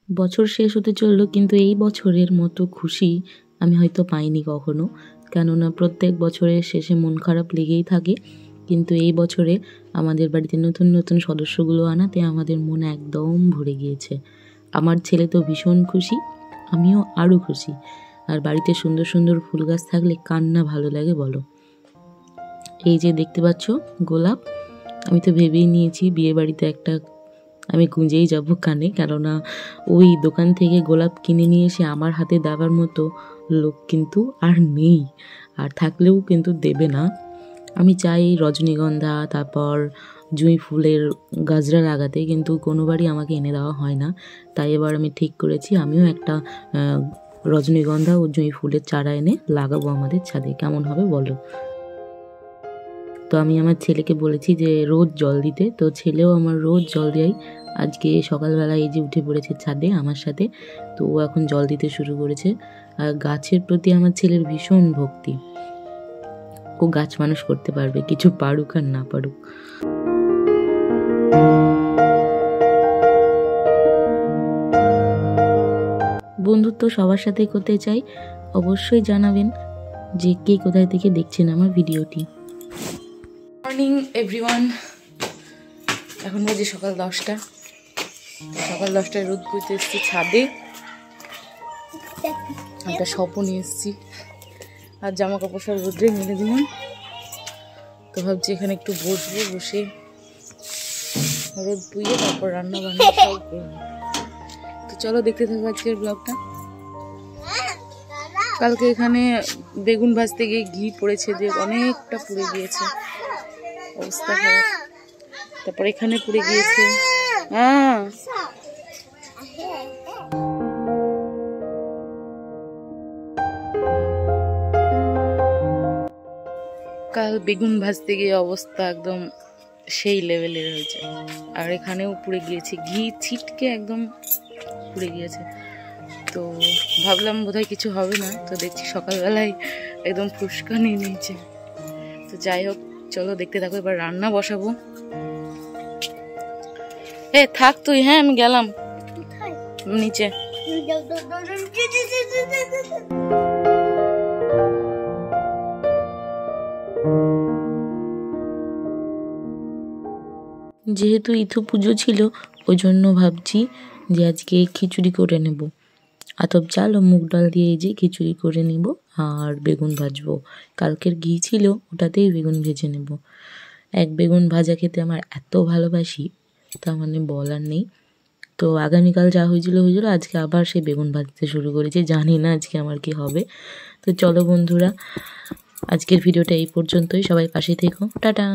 বছর শেষ হতে চললো, কিন্তু এই বছরের মতো খুশি আমি হয়তো পাইনি কখনো। কেননা প্রত্যেক বছরের শেষে মন খারাপ লেগেই থাকে, কিন্তু এই বছরে আমাদের বাড়িতে নতুন নতুন সদস্যগুলো আনাতে আমাদের মন একদম ভরে গিয়েছে। আমার ছেলে তো ভীষণ খুশি, আমিও আরও খুশি। আর বাড়িতে সুন্দর সুন্দর ফুল গাছ থাকলে কার না ভালো লাগে বলো। এই যে দেখতে পাচ্ছ গোলাপ, আমি তো ভেবেই নিয়েছি বিয়ে বাড়িতে একটা আমি গুঁজেই যাব কানে, কেননা ওই দোকান থেকে গোলাপ কিনে নিয়ে এসে আমার হাতে দেওয়ার মতো লোক কিন্তু আর নেই, আর থাকলেও কিন্তু দেবে না। আমি চাই রজনীগন্ধা, তারপর জুঁই ফুলের গাজরা লাগাতে, কিন্তু কোনোবারই আমাকে এনে দেওয়া হয় না। তাই এবার আমি ঠিক করেছি আমিও একটা রজনীগন্ধা ও জুঁই ফুলের চারা এনে লাগাবো আমাদের ছাদে। কেমন হবে বলো? তো আমি আমার ছেলেকে বলেছি যে রোজ জল দিতে, তো ছেলেও আমার রোজ জল দেয়। আজকে সকালবেলা এই যে উঠে পড়েছে ছাদে আমার সাথে, তো ও এখন জল দিতে শুরু করেছে। আর গাছের প্রতি আমার ছেলের ভীষণ ভক্তি, ও গাছ মানুষ করতে পারবে, কিছু পারুক আর না পারুক। বন্ধুত্ব সবার সাথেই করতে চাই, অবশ্যই জানাবেন যে কে কোথায় থেকে দেখছেন আমার ভিডিওটি। মর্নিং এভরিওয়ান, এখন বাজে সকাল 10টা। সকাল 10টায় রোদ করতে এসেছি ছাদে, একটা স্বপ্ন নিয়ে এসেছি, আর জামা কাপড় সব রোদ্রে মেলে দিলাম। তো ভাবছি এখানে একটু বসবো, বসে রোদ পুইয়ে তারপর রান্না বান্না সব করবো। তো চলো দেখতে থাকবো আজকের ব্লগটা। কালকে এখানে বেগুন ভাজতে গিয়ে ঘি পড়েছে, যে অনেকটা পুড়ে গিয়েছে, অবস্থা খারাপ। তারপর এখানে পুড়ে গিয়েছে। হ্যাঁ, কাল বেগুন ভাজতে গিয়ে অবস্থা একদম সেই লেভেলের হয়েছে। আর এখানেও পুড়ে গিয়েছে, ঘি ছিটকে একদম পুড়ে গিয়েছে। তো ভাবলাম বোধহয় কিছু হবে না, তো দেখছি সকালবেলায় একদম ফুসকা নিয়ে নিয়েছে। তো যাই হোক, চলো দেখতে থাকো। এবার রান্না বসাবো। এ থাক তুই, হ্যাঁ আমি গেলাম নিচে। যেহেতু ইথু পুজো ছিল, ওই জন্য ভাবছি যে আজকে খিচুড়ি করে নেব। আতপ চাল ও মুগ ডাল দিয়ে এই যে খিচুড়ি করে নিব, আর বেগুন ভাজবো। কালকের ঘি ছিল, ওটাতেই বেগুন ভেজে নেব। এক বেগুন ভাজা খেতে আমার এত ভালোবাসি, তা মানে বলার নেই। তো আগামীকাল যা হয়েছিল, আজকে আবার সেই বেগুন ভাজতে শুরু করেছি। জানি না আজকে আমার কি হবে। তো চলো বন্ধুরা, আজকের ভিডিওটা এই পর্যন্তই। সবাই পাশে থেকো, টাটা।